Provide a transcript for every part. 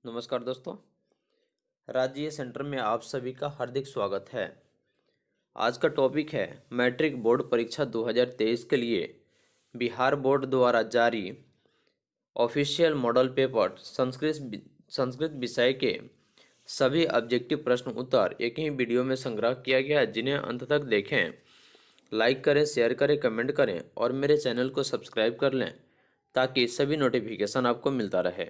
नमस्कार दोस्तों, राज्य सेंटर में आप सभी का हार्दिक स्वागत है। आज का टॉपिक है मैट्रिक बोर्ड परीक्षा 2023 के लिए बिहार बोर्ड द्वारा जारी ऑफिशियल मॉडल पेपर संस्कृत विषय के सभी ऑब्जेक्टिव प्रश्न उत्तर एक ही वीडियो में संग्रह किया गया है, जिन्हें अंत तक देखें, लाइक करें, शेयर करें, कमेंट करें और मेरे चैनल को सब्सक्राइब कर लें ताकि सभी नोटिफिकेशन आपको मिलता रहे।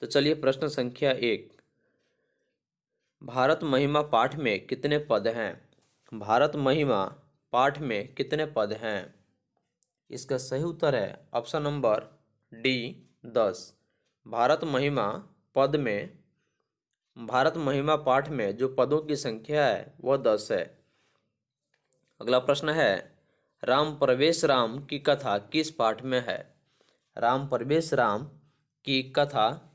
तो चलिए प्रश्न संख्या 1, भारत महिमा पाठ में कितने पद हैं? भारत महिमा पाठ में कितने पद हैं? इसका सही उत्तर है ऑप्शन नंबर डी 10। भारत महिमा पाठ में जो पदों की संख्या है वह 10 है। अगला प्रश्न है, राम प्रवेश राम की कथा किस पाठ में है? राम प्रवेश राम की कथा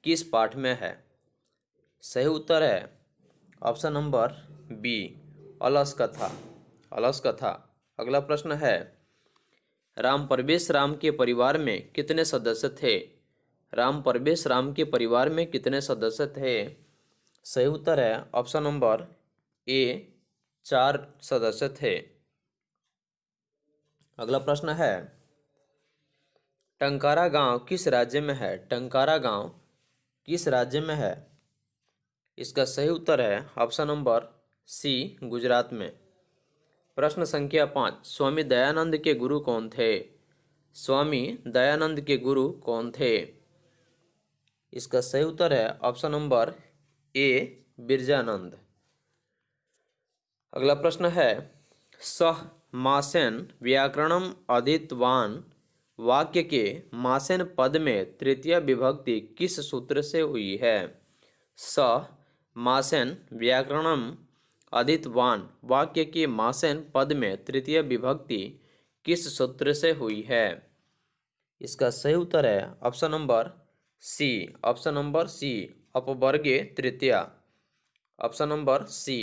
किस पाठ में है? सही उत्तर है ऑप्शन नंबर बी, अलस कथा। अलस कथा। अगला प्रश्न है, राम प्रवेश राम के परिवार में कितने सदस्य थे? राम प्रवेश राम के परिवार में कितने सदस्य थे? सही उत्तर है ऑप्शन नंबर ए, 4 सदस्य थे। अगला प्रश्न है, टंकारा गांव किस राज्य में है? टंकारा गांव किस राज्य में है? इसका सही उत्तर है ऑप्शन नंबर सी, गुजरात में। प्रश्न संख्या 5, स्वामी दयानंद के गुरु कौन थे? स्वामी दयानंद के गुरु कौन थे? इसका सही उत्तर है ऑप्शन नंबर ए, बिरजानंद। अगला प्रश्न है, सह मासेन व्याकरणम अधीतवान वाक्य के मासेन पद में तृतीय विभक्ति किस सूत्र से हुई है? सह मासेन व्याकरणम अधीतवान वाक्य की मासेन पद में तृतीय विभक्ति किस सूत्र से हुई है? इसका सही उत्तर है option number C, option number C, अपवर्गे तृतीया। Option number C.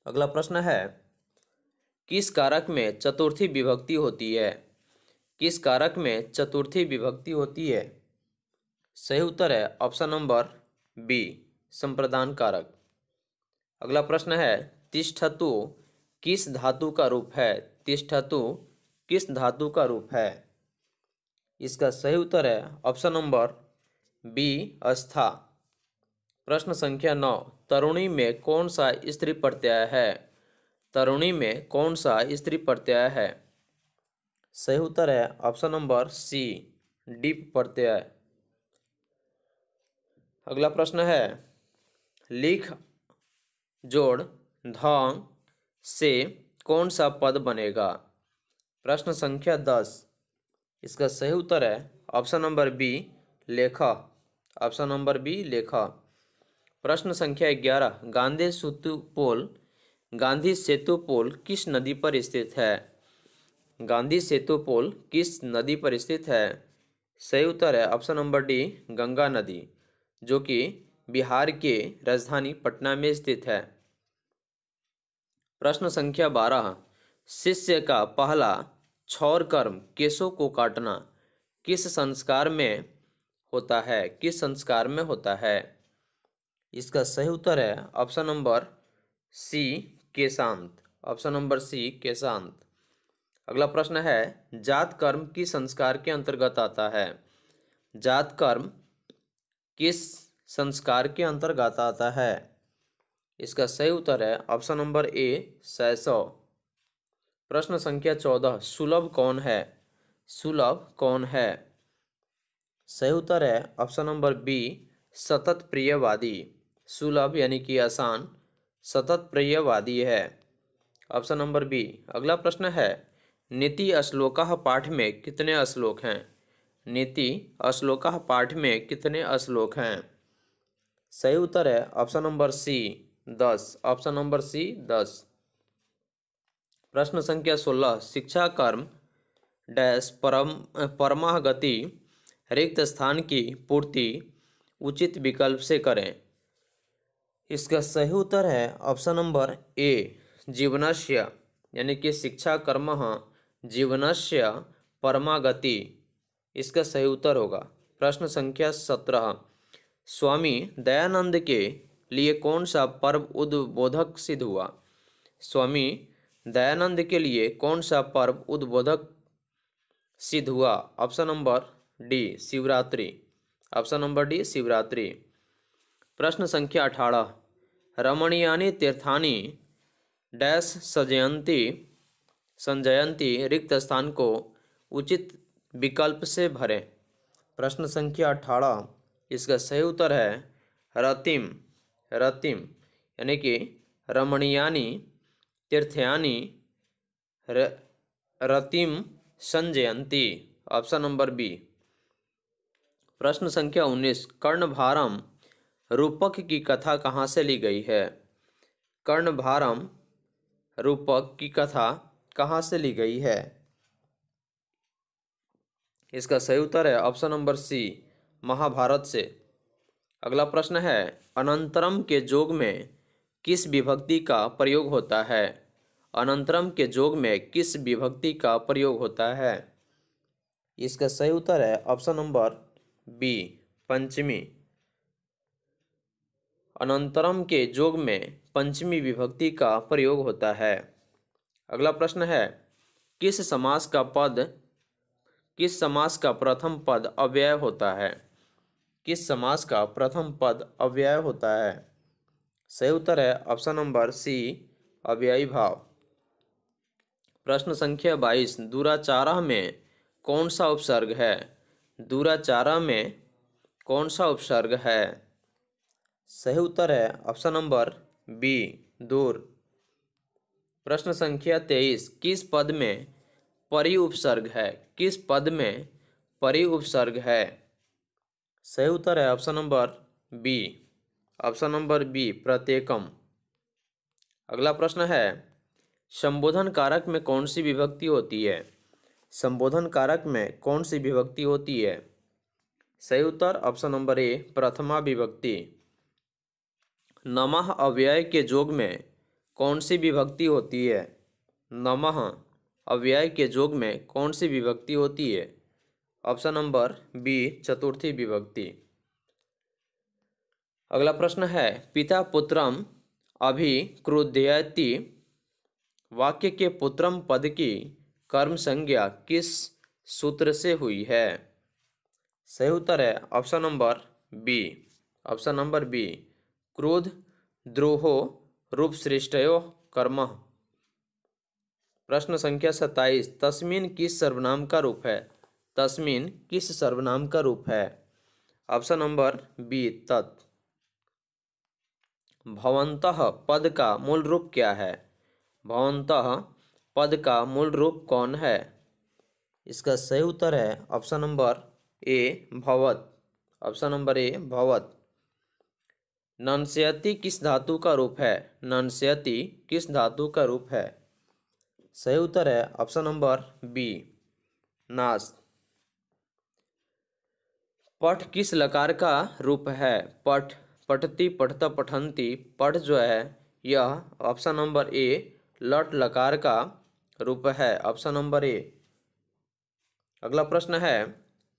अगला प्रश्न है, किस कारक में चतुर्थी विभक्ति होती है? किस कारक में चतुर्थी विभक्ति होती है? सही उत्तर है ऑप्शन नंबर बी, संप्रदान कारक। अगला प्रश्न है, तिष्ठतु किस धातु का रूप है? तिष्ठतु किस धातु का रूप है? इसका सही उत्तर है ऑप्शन नंबर बी, अस्था। प्रश्न संख्या 9, तरुणी में कौन सा स्त्री प्रत्यय है? तरुणी में कौन सा स्त्री प्रत्यय है? सही उत्तर है ऑप्शन नंबर सी, डीप प्रत्यय। अगला प्रश्न है, लिख जोड़ ढंग से कौन सा पद बनेगा? प्रश्न संख्या 10, इसका सही उत्तर है ऑप्शन नंबर बी, लेखा। ऑप्शन नंबर बी, लेखा। प्रश्न संख्या 11, गांधी सेतु पोल किस नदी पर स्थित है? गांधी सेतु पोल किस नदी पर स्थित है? सही उत्तर है ऑप्शन नंबर डी, गंगा नदी, जो कि बिहार के राजधानी पटना में स्थित है। प्रश्न संख्या 12, शिष्य का पहला क्षौर कर्म केशों को काटना किस संस्कार में होता है? किस संस्कार में होता है? इसका सही उत्तर है ऑप्शन नंबर सी, केशांत। ऑप्शन नंबर सी, केशांत। अगला प्रश्न है, जात कर्म किस संस्कार के अंतर्गत आता है? जात कर्म किस संस्कार के अंतर्गत आता है? इसका सही उत्तर है ऑप्शन नंबर ए, शैशव। प्रश्न संख्या 14, सुलभ कौन है? सुलभ कौन है? सही उत्तर है ऑप्शन नंबर बी, सतत प्रियवादी। सुलभ यानी कि आसान, सतत प्रियवादी है। Option number B. अगला प्रश्न है, नीति श्लोकः पाठ में कितने श्लोक हैं? नीति श्लोकः पाठ में कितने श्लोक हैं? सही उत्तर है option number C, 10। Option number C, 10। प्रश्न संख्या 16, शिक्षा कर्म डैश परमः गति रिक्त स्थान की पूर्ति उचित विकल्प से करें। इसका सही उत्तर है ऑप्शन नंबर ए, जीवनस्य, यानी कि शिक्षा कर्म जीवनस्य परमा गति, इसका सही उत्तर होगा। प्रश्न संख्या 17, स्वामी दयानंद के लिए कौन सा पर्व उद्बोधक सिद्ध हुआ? स्वामी दयानंद के लिए कौन सा पर्व उद्बोधक सिद्ध हुआ? Option number D Shivratri. Option number D Shivratri. प्रश्न संख्या 18, रमणीयानि तीर्थानि डैश सजयंती संजयंती रिक्त स्थान को उचित विकल्प से भरें। प्रश्न संख्या 18, इसका सही उत्तर है रतिम। रतिम यानी कि रमणीयानि तीर्थयानि रतिम संजयंती। Option number B. प्रश्न संख्या 19, कर्णभारम रूपक की कथा कहाँ से ली गई है? कर्णभारम रूपक की कथा कहाँ से ली गई है? इसका सही उत्तर है ऑप्शन नंबर सी, महाभारत से। अगला प्रश्न है, अनंतरम के जोग में किस विभक्ति का प्रयोग होता है? अनंतरम के जोग में किस विभक्ति का प्रयोग होता है? इसका सही उत्तर है ऑप्शन नंबर बी, पंचमी। अनंतरम के जोग में पंचमी विभक्ति का प्रयोग होता है। अगला प्रश्न है, किस समास का प्रथम पद अव्यय होता है? किस समास का प्रथम पद अव्यय होता है? सही उत्तर है ऑप्शन नंबर सी, अव्ययी भाव। प्रश्न संख्या 22, दुराचारा में कौन सा उपसर्ग है? दुराचारा में कौन सा उपसर्ग है? सही उत्तर है ऑप्शन नंबर बी, दूर। प्रश्न संख्या 23, किस पद में परि उपसर्ग है? किस पद में परि उपसर्ग है? सही उत्तर है option number B. Option number B, प्रत्येकम। अगला प्रश्न है, संबोधन कारक में कौन सी विभक्ति होती है? संबोधन कारक में कौन सी विभक्ति होती है? सही उत्तर ऑप्शन नंबर ए, प्रथमा विभक्ति। नमः अव्यय के जोग में कौन सी विभक्ति होती है? नमः अव्यय के जोग में कौन सी विभक्ति होती है? ऑप्शन नंबर बी, चतुर्थी विभक्ति। अगला प्रश्न है, पिता पुत्रम अभिक्रुध्यति वाक्य के पुत्रम पद की कर्म संज्ञा किस सूत्र से हुई है? सही उत्तर है option number B. Option number B, क्रोध द्रोहो रूप सृष्टयो कर्म। प्रश्न संख्या 27, तस्मीन किस सर्वनाम का रूप है? तस्मीन किस सर्वनाम का रूप है? ऑप्शन नंबर बी, तत्। भवन्तः पद का मूल रूप क्या है? भवन्तः पद का मूल रूप कौन है? इसका सही उत्तर है ऑप्शन नंबर ए, भवत। ऑप्शन नंबर ए, भवत। नंस्यति किस धातु का रूप है? नंस्यति किस धातु का रूप है? सही उत्तर है ऑप्शन नंबर बी, नास। पठ किस लकार का रूप है? पठ, पठती, पठता, पठंती। पठ जो है यह ऑप्शन नंबर ए, लट लकार का रूप है। ऑप्शन नंबर ए। अगला प्रश्न है,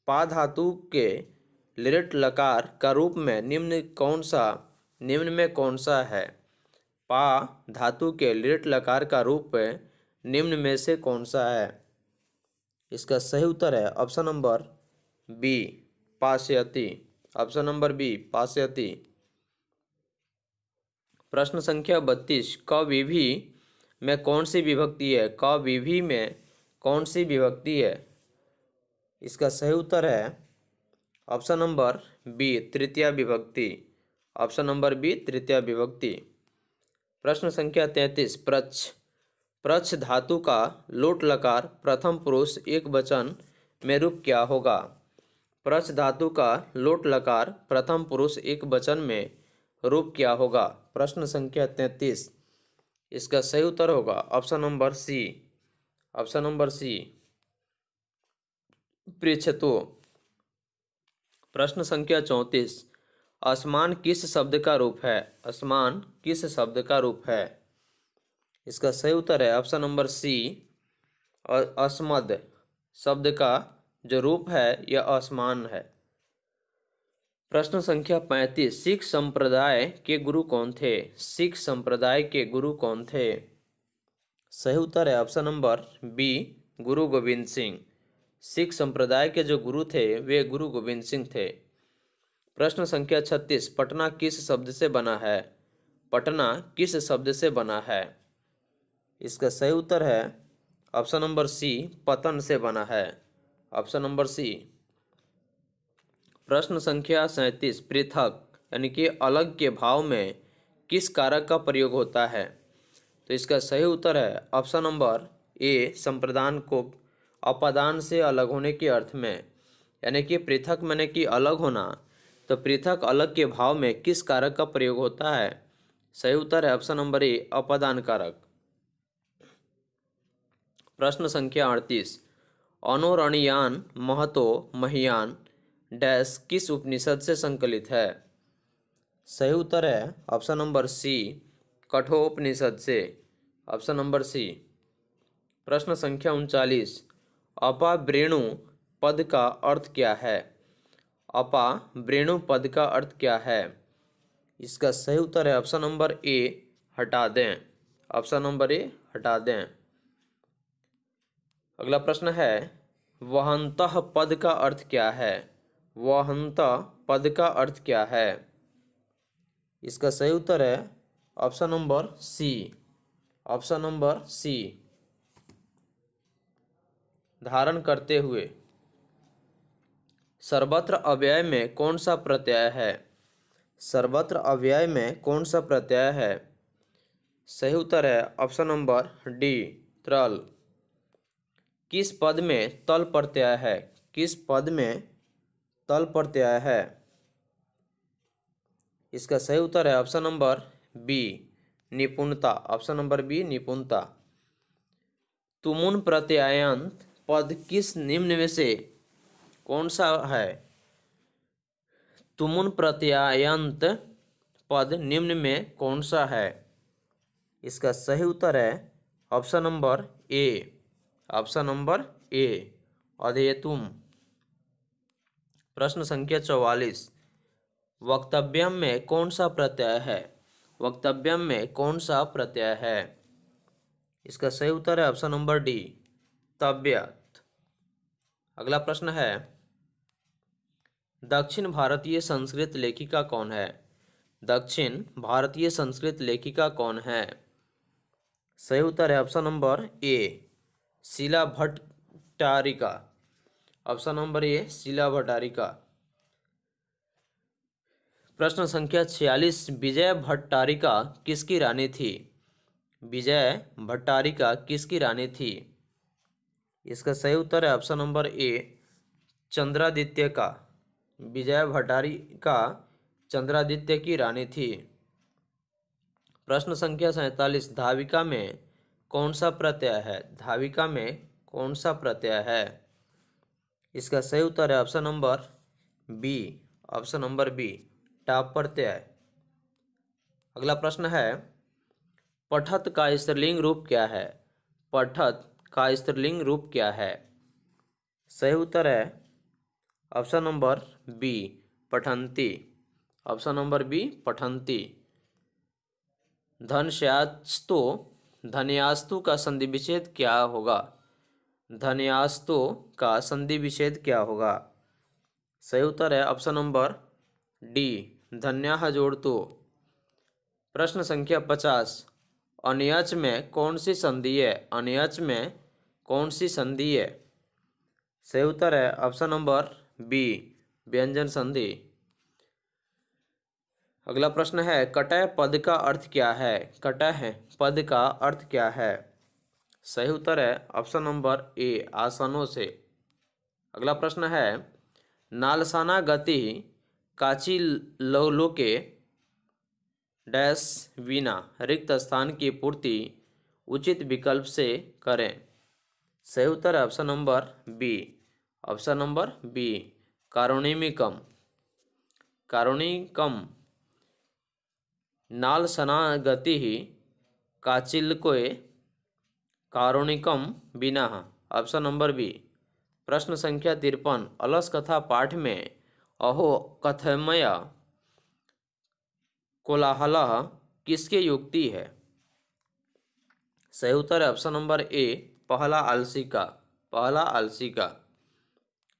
पा धातु के लिट लकार का रूप में निम्न में कौन सा है? पा धातु के लिट लकार का रूप निम्न में से कौन सा है? इसका सही उत्तर है ऑप्शन नंबर बी, पास्यति। ऑप्शन नंबर बी, पास्यति। प्रश्न संख्या 32, क विभि में कौन सी विभक्ति है? क विभि में कौन सी विभक्ति है? इसका सही उत्तर है ऑप्शन नंबर बी, तृतीया विभक्ति। ऑप्शन नंबर बी, तृतीया विभक्ति। प्रश्न संख्या 33, प्रच्छ धातु का लोट लकार प्रथम पुरुष एक वचन में रूप क्या होगा? प्रच्छ धातु का लोट लकार प्रथम पुरुष एक वचन में रूप क्या होगा? प्रश्न संख्या 33, इसका सही उत्तर होगा option number C. Option number C, पृच्छतो। प्रश्न संख्या 34, असमान किस शब्द का रूप है? असमान किस शब्द का रूप है? इसका सही उत्तर है ऑप्शन नंबर सी, अस्मद शब्द का जो रूप है यह असमान है। प्रश्न संख्या 35, सिख संप्रदाय के गुरु कौन थे? सिख संप्रदाय के गुरु कौन थे? सही उत्तर है ऑप्शन नंबर बी, गुरु गोविंद सिंह। सिख संप्रदाय के जो गुरु थे वे गुरु गोविंद सिंह थे। प्रश्न संख्या 36, पटना किस शब्द से बना है? पटना किस शब्द से बना है? इसका सही उत्तर है ऑप्शन नंबर सी, पतन से बना है। Option number C. प्रश्न संख्या 37, पृथक यानी कि अलग के भाव में किस कारक का प्रयोग होता है? तो इसका सही उत्तर है ऑप्शन नंबर ए, संप्रदान को अपादान से अलग होने के अर्थ में, यानी कि पृथक माने कि अलग होना, तो पृथक अलग के भाव में किस कारक का प्रयोग होता है? सही उत्तर है ऑप्शन नंबर ए, अपादान कारक। प्रश्न संख्या 38, अनोरणीयान महतो महियान डैश किस उपनिषद से संकलित है? सही उत्तर है ऑप्शन नंबर सी, कठोपनिषद से। Option number C. प्रश्न संख्या 39, अपा-वृणु पद का अर्थ क्या है? अपा-वृणु पद का अर्थ क्या है? इसका सही उत्तर है ऑप्शन नंबर ए, हटा दें। ऑप्शन नंबर ए, हटा दें। अगला प्रश्न है, वहंतः पद का अर्थ क्या है? वहंतः पद का अर्थ क्या है? इसका सही उत्तर है option number C. Option number C, धारण करते हुए। सर्वत्र अव्यय में कौन सा प्रत्यय है? सर्वत्र अव्यय में कौन सा प्रत्यय है? सही उत्तर है ऑप्शन नंबर डी, त्रल। किस पद में तल प्रत्यय है? किस पद में तल प्रत्यय है? इसका सही उत्तर है ऑप्शन नंबर बी, निपुणता। ऑप्शन नंबर बी, निपुणता। तुमुन प्रत्ययान्त पद किस निम्न में से कौन सा है? तुमुन प्रत्ययान्त पद निम्न में कौन सा है? इसका सही उत्तर है option number A. Option number A, अधेयतुम। प्रश्न संख्या 44, वक्तव्यम में कौन सा प्रत्यय है? वक्तव्यम में कौन सा प्रत्यय है? इसका सही उत्तर है ऑप्शन नंबर डी, तव्यत। अगला प्रश्न है, दक्षिण भारतीय संस्कृत लेखिका कौन है? दक्षिण भारतीय संस्कृत लेखिका कौन है? सही उत्तर है option number A, Sheela Bhattarika. Option number A, Sheela Bhattarika. प्रश्न संख्या 46, विजय भट्टारिका किसकी रानी थी? विजय भट्टारिका किसकी रानी थी? इसका सही उत्तर है ऑप्शन नंबर ए, चंद्रादित्य का। विजय भट्टारिका चंद्रादित्य की रानी थी। प्रश्न संख्या 47, धाविका में कौन सा प्रत्यय है? धाविका में कौन सा प्रत्यय है? इसका सही उत्तर है option number B. Option number B, टाप प्रत्यय। अगला प्रश्न है, पठत का स्त्रीलिंग रूप क्या है? पठत का स्त्रीलिंग रूप क्या है? सही उत्तर है ऑप्शन नंबर बी, पठंती। ऑप्शन नंबर बी, पठंती। धन्यास्तु, धन्यास्तु का संधि विच्छेद क्या होगा? धन्यास्तु का संधि विच्छेद क्या होगा? सही उत्तर है ऑप्शन नंबर डी, धन्याः जोड़तु। प्रश्न संख्या 50, अनियच में कौन सी संधि है? अनियच में कौन सी संधि है? सही उत्तर है ऑप्शन नंबर बी, व्यंजन संधि। अगला प्रश्न है, कटय पद का अर्थ क्या है? कटय पद का अर्थ क्या है? सही उत्तर है ऑप्शन नंबर ए, आसनों से। अगला प्रश्न है, नालसाना गति काची लोके डैश विना रिक्त स्थान की पूर्ति उचित विकल्प से करें। सही उत्तर है option number B. Option number B, कारुणिकम। कारुणिकम नालसनागति काचिल्कोय कारुणिकम विना। Option number B. प्रश्न संख्या 53, अलस कथा पाठ में अहो कथमय कोलाहलः किसकी युक्ति है? सही उत्तर है ऑप्शन नंबर ए, पहला आलसी का। पहला आलसी का।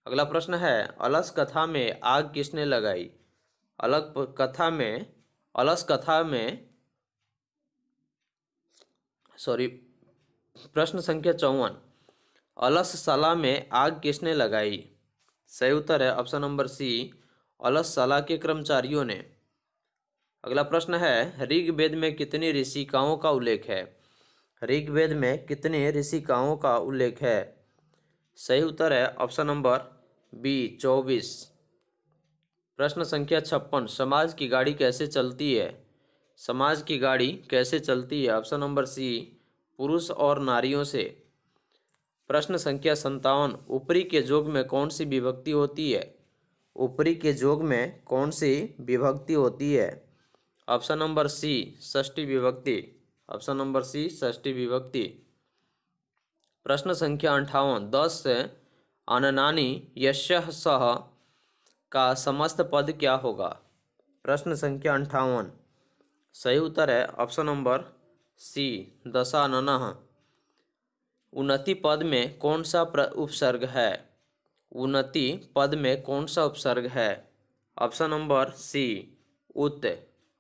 अगला प्रश्न है, अलस कथा में आग किसने लगाई? अलस कथा में सॉरी, प्रश्न संख्या 54, अलस साला में आग किसने लगाई? सही उत्तर है ऑप्शन नंबर सी, अलस साला के कर्मचारियों ने। अगला प्रश्न है, ऋग्वेद में कितनी ऋषिकाओं का उल्लेख है? ऋग्वेद में कितने ऋषिकाओं का उल्लेख है? सही उत्तर है ऑप्शन नंबर बी, 24। प्रश्न संख्या 56, समाज की गाड़ी कैसे चलती है? समाज की गाड़ी कैसे चलती है? ऑप्शन नंबर सी, पुरुष और नारियों से। प्रश्न संख्या 57, ऊपरी के जोग में कौन सी विभक्ति होती है? ऊपरी के जोग में कौन सी विभक्ति होती है? ऑप्शन नंबर सी, षष्ठी विभक्ति। ऑप्शन नंबर सी, षष्ठी विभक्ति। प्रश्न संख्या 58, 10 अननानि यस्यः सः का समस्त पद क्या होगा? प्रश्न संख्या 58। सही उत्तर है ऑप्शन नंबर सी, दशाननः। उन्नति पद में कौन सा उपसर्ग है? उन्नति पद में कौन सा उपसर्ग है? ऑप्शन नंबर सी, उत।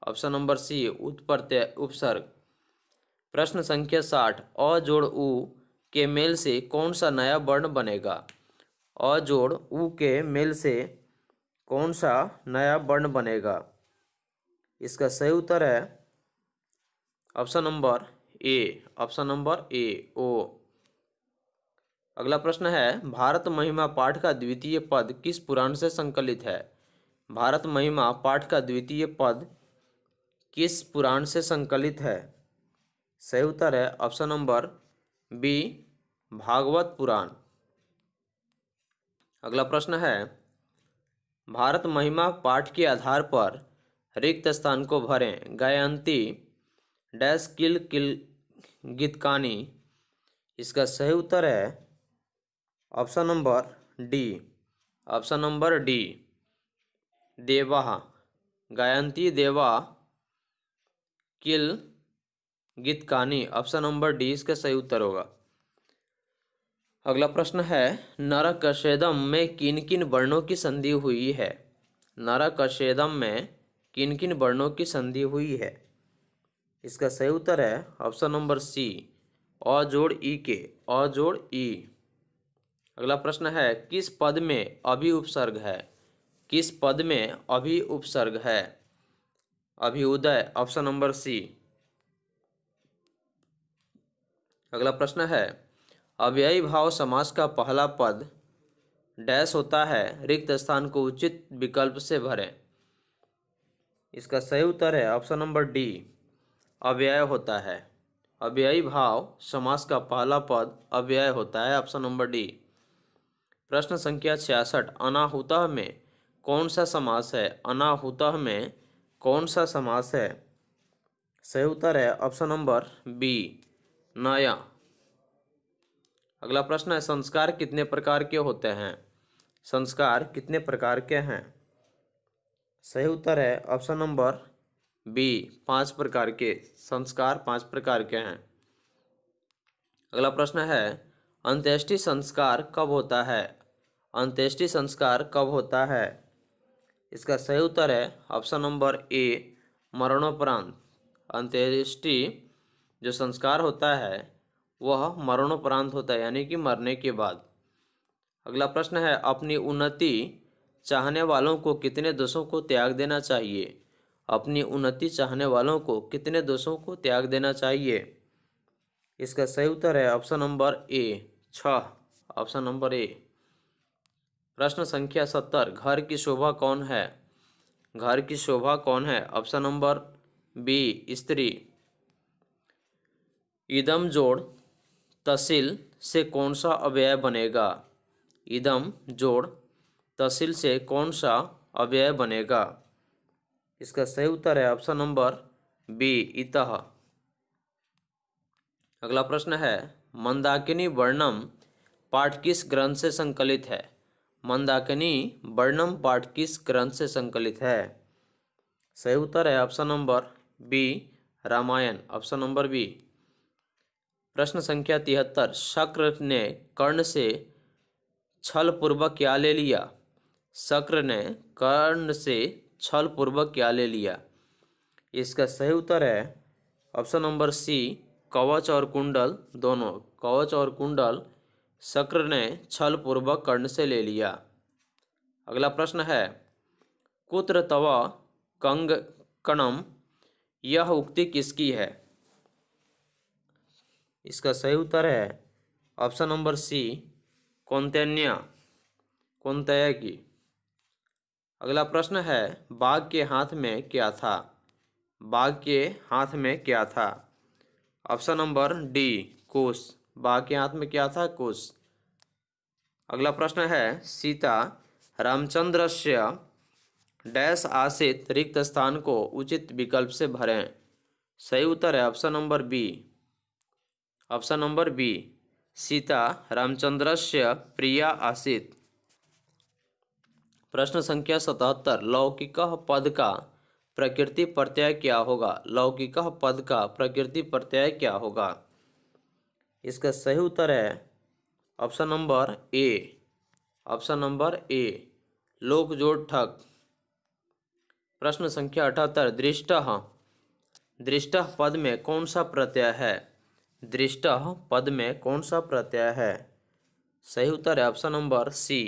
ऑप्शन नंबर सी, उत प्रत्यय उपसर्ग। प्रश्न संख्या 60, अ जोड़ उ के मेल से कौन सा नया वर्ण बनेगा? अ जोड़ उ के मेल से कौन सा नया वर्ण बनेगा? इसका सही उत्तर है option number A, option number A, ओ। अगला प्रश्न है, भारत महिमा पाठ का द्वितीय पद किस पुराण से संकलित है? भारत महिमा पाठ का द्वितीय पद किस पुराण से संकलित है? सही उत्तर है ऑप्शन नंबर बी, भागवत पुराण। अगला प्रश्न है, भारत महिमा पाठ के आधार पर रिक्त स्थान को भरें। गायंती डैश किल किल गीतकानी। इसका सही उत्तर है option number D, option number D, देवा। गायंती देवा किल गीतकानी। ऑप्शन नंबर डी इसका सही उत्तर होगा। अगला प्रश्न है, नरकशेदम में किन किन वर्णों की संधि हुई है? नरकशेदम में किन किन वर्णों की संधि हुई है? इसका सही उत्तर है ऑप्शन नंबर सी, अ जोड़ ई के। अ जोड़ ई। अगला प्रश्न है, किस पद में अभी उपसर्ग है? किस पद में अभी उपसर्ग है? अभ्युदय। Option number C. अगला प्रश्न है, अव्ययी भाव समास का पहला पद डैश होता है, रिक्त स्थान को उचित विकल्प से भरें। इसका सही उत्तर है ऑप्शन नंबर डी, अव्यय होता है। अव्ययी भाव समास का पहला पद अव्यय होता है। Option number D. प्रश्न संख्या 66, अनाहुतः में कौन सा समास है? अनाहुतः में कौन सा समास है? सही उत्तर है ऑप्शन नंबर बी, नया। अगला प्रश्न है, संस्कार कितने प्रकार के होते हैं? संस्कार कितने प्रकार के हैं? सही उत्तर है ऑप्शन नंबर बी, 5 प्रकार के। संस्कार 5 प्रकार के हैं। अगला प्रश्न है, अंत्येष्टि संस्कार कब होता है? अंत्येष्टि संस्कार कब होता है? इसका सही उत्तर है ऑप्शन नंबर ए, मरणोपरांत। अंत्येष्टि जो संस्कार होता है वह मरणोपरांत होता है, यानी कि मरने के बाद। अगला प्रश्न है, अपनी उन्नति चाहने वालों को कितने दोषों को त्याग देना चाहिए? अपनी उन्नति चाहने वालों को कितने दोषों को त्याग देना चाहिए? इसका सही उत्तर है ऑप्शन नंबर ए, 6। ऑप्शन नंबर ए। प्रश्न संख्या 70, घर की शोभा कौन है? घर की शोभा कौन है? ऑप्शन नंबर बी, स्त्री। इदम जोड़ तहसील से कौन सा अव्यय बनेगा? इदम जोड़ तहसील से कौन सा अव्यय बनेगा? इसका सही उत्तर है ऑप्शन नंबर बी, इतः। अगला प्रश्न है, मंदाकिनी वर्णम पाठ किस ग्रंथ से संकलित है? मंदाकिनी वर्णम पाठ किस ग्रंथ से संकलित है? सही उत्तर है option number B, Ramayana. Option number B. प्रश्न संख्या 73, शक्र ने कर्ण से छल पूर्वक क्या ले लिया? शक्र ने कर्ण से छल पूर्वक क्या ले लिया? इसका सही उत्तर है ऑप्शन नंबर सी, कवच और कुंडल दोनों। कवच और कुंडल शक्र ने छल पूर्वक कर्ण से ले लिया। अगला प्रश्न है, कुत्र तव कंकणम, यह उक्ति किसकी है? इसका सही उत्तर है ऑप्शन नंबर सी, कौंतेन्या, कौंतेय की। अगला प्रश्न है, बाघ के हाथ में क्या था? बाघ के हाथ में क्या था? ऑप्शन नंबर डी, कुश। बाघ के हाथ में क्या था? कुश। अगला प्रश्न है, सीता रामचंद्रस्य डैश आश्रित रिक्त स्थान को उचित विकल्प से भरें। सही उत्तर है option number B. Option number B, Sita रामचंद्रस्य प्रिया आसीत्। प्रश्न संख्या 77, लौकिक पद का प्रकृति प्रत्यय क्या होगा? लौकिक पद का प्रकृति प्रत्यय क्या होगा? इसका सही उत्तर है option number A. Option number ए, लोक जोड़ ठक। प्रश्न संख्या 78, दृष्टः, दृष्टः पद में कौन सा प्रत्यय है? दृष्टः पद में कौन सा प्रत्यय है? सही उत्तर है ऑप्शन नंबर सी,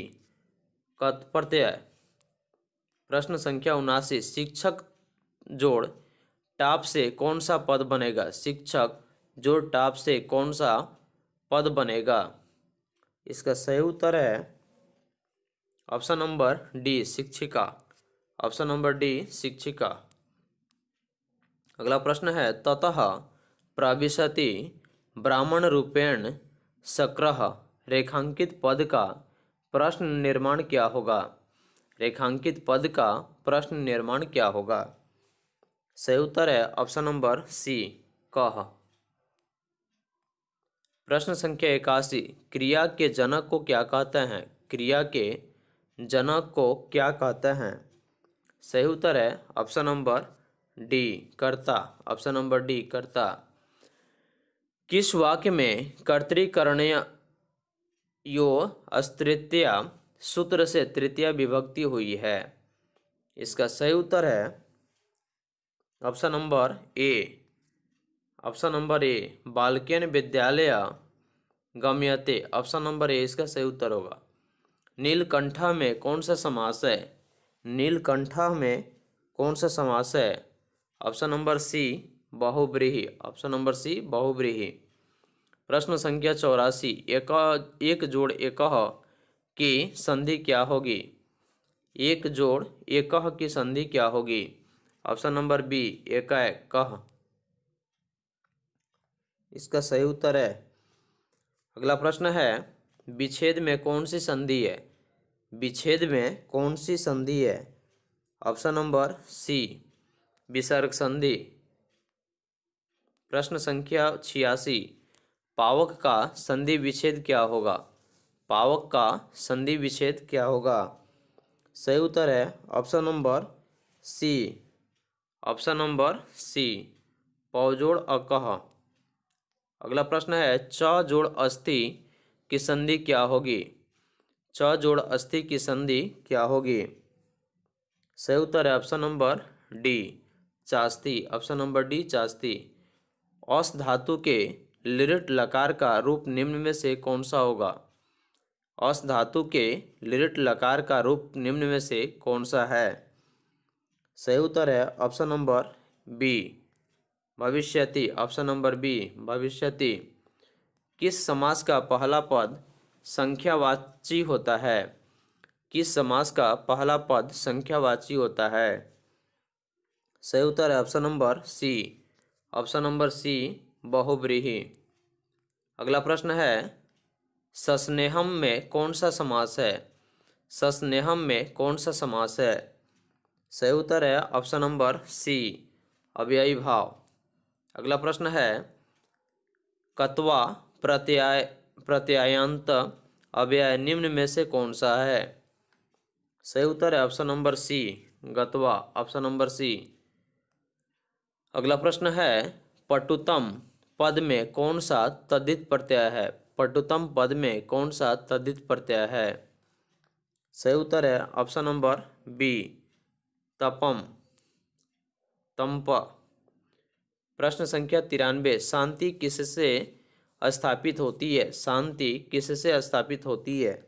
कत प्रत्यय। प्रश्न संख्या 79, शिक्षक जोड़ टाप से कौन सा पद बनेगा? शिक्षक जोड़ टाप से कौन सा पद बनेगा? इसका सही उत्तर है ऑप्शन नंबर डी, शिक्षिका। ऑप्शन नंबर डी, शिक्षिका। अगला प्रश्न है, ततः प्रविशति ब्राह्मण रूपेण शक्रः, रेखांकित पद का प्रश्न निर्माण क्या होगा? रेखांकित पद का प्रश्न निर्माण क्या होगा? सही उत्तर है ऑप्शन नंबर सी, कह। प्रश्न संख्या 81, क्रिया के जनक को क्या कहते हैं? क्रिया के जनक को क्या कहते हैं? सही उत्तर है ऑप्शन नंबर डी, कर्ता। ऑप्शन नंबर डी, कर्ता। किस वाक्य में कर्तृकरणीय यो अस्त्रीत्या सूत्र से तृतीय विभक्ति हुई है? इसका सही उत्तर है option number A. Option number A, बालकेन विद्यालय गम्यते। ऑप्शन नंबर ए इसका सही उत्तर होगा। नीलकंठ में कौन सा समास है? नीलकंठ में कौन सा समास है? ऑप्शन नंबर सी, बहुव्रीहि। ऑप्शन नंबर सी, बहुव्रीहि। प्रश्न संख्या 84, एक जोड़ एकह की संधि क्या होगी? एक जोड़ एकह की संधि क्या होगी? ऑप्शन नंबर बी, एकै कह। इसका सही उत्तर है। अगला प्रश्न है, विच्छेद में कौन सी संधि है? विच्छेद में कौन सी संधि है? ऑप्शन नंबर सी, विसर्ग संधि। प्रश्न संख्या 86, पावक का संधि विच्छेद क्या होगा? पावक का संधि विच्छेद क्या होगा? सही उत्तर है option number C. Option number C, पौजोड़ अकह। अगला प्रश्न है, च जोड़ अस्थि की संधि क्या होगी? च जोड़ अस्थि की संधि क्या होगी? सही उत्तर है ऑप्शन नंबर डी, चास्ती। ऑप्शन नंबर डी, चास्ती। औस धातु के लिरिट लकार का रूप निम्न में से कौन सा होगा? औस धातु के लिरिट लकार का रूप निम्न में से कौन सा है? सही उत्तर है ऑप्शन नंबर बी, भविष्यति। ऑप्शन नंबर बी, भविष्यति। किस समास का पहला पद संख्यावाची होता है? किस समास का पहला पद संख्यावाची होता है? सही उत्तर है option number C. Option number C, बहुव्रीहि। अगला प्रश्न है, सस्नेहम में कौन सा समास है? सस्नेहम में कौन सा समास है? सही उत्तर है ऑप्शन नंबर सी, अव्ययी भाव। अगला प्रश्न है, कत्वा प्रत्ययांत अव्यय निम्न में से कौन सा है? सही उत्तर है ऑप्शन नंबर सी, गत्वा, ऑप्शन नंबर सी। अगला प्रश्न है, पटुतम पद में कौन सा तद्धित प्रत्यय है? पटुतम पद में कौन सा तद्धित प्रत्यय है? सही उत्तर है ऑप्शन नंबर बी, तपम, तंप। प्रश्न संख्या 93, शांति किससे स्थापित होती है? शांति किससे स्थापित होती है?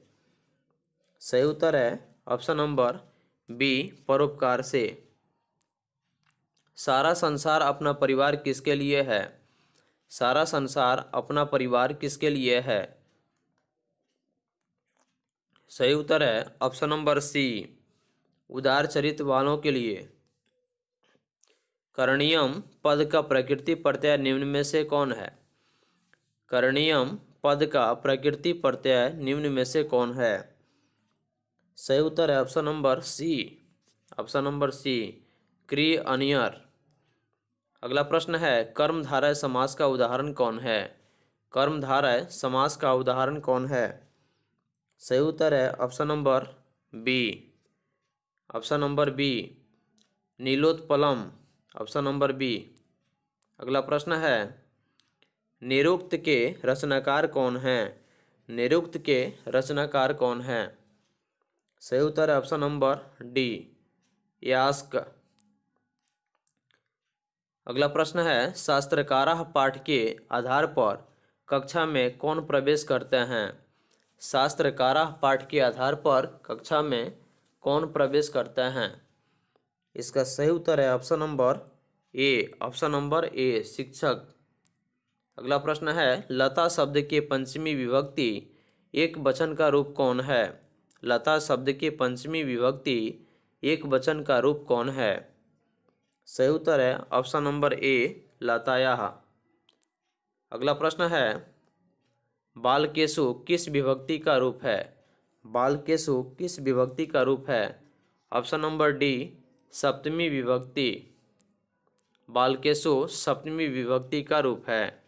सही उत्तर है ऑप्शन नंबर बी, परोपकार से। सारा संसार अपना परिवार किसके लिए है? सारा संसार अपना परिवार किसके लिए है? सही उत्तर है ऑप्शन नंबर सी, उदार चरित्र वालों के लिए। करणीयम पद का प्रकृति प्रत्यय निम्न में से कौन है? करणीयम पद का प्रकृति प्रत्यय निम्न में से कौन है? सही उत्तर है option number C, option number C, क्री अनियर। अगला प्रश्न है, कर्मधारय समास का उदाहरण कौन है? कर्मधारय समास का उदाहरण कौन है? सही उत्तर है option number B, option number B, नीलोत्पलम, ऑप्शन नंबर बी। अगला प्रश्न है, निरुक्त के रचनाकार कौन है? निरुक्त के रचनाकार कौन है? सही उत्तर है ऑप्शन नंबर डी, यास्क। अगला प्रश्न है, शास्त्रकारा पाठ के आधार पर कक्षा में कौन प्रवेश करते हैं? शास्त्रकारा पाठ के आधार पर कक्षा में कौन प्रवेश करते हैं? इसका सही उत्तर है option number A, option number ए, शिक्षक। अगला प्रश्न है, लता शब्द के पंचमी विभक्ति एक वचन का रूप कौन है? लता शब्द के पंचमी विभक्ति एक वचन का रूप कौन है? सही उत्तर है ऑप्शन नंबर ए, लतायाः। अगला प्रश्न है, बालकेशु किस विभक्ति का रूप है? बालकेशु किस विभक्ति का रूप है? ऑप्शन नंबर डी, सप्तमी विभक्ति। बालकेशु सप्तमी विभक्ति का रूप है।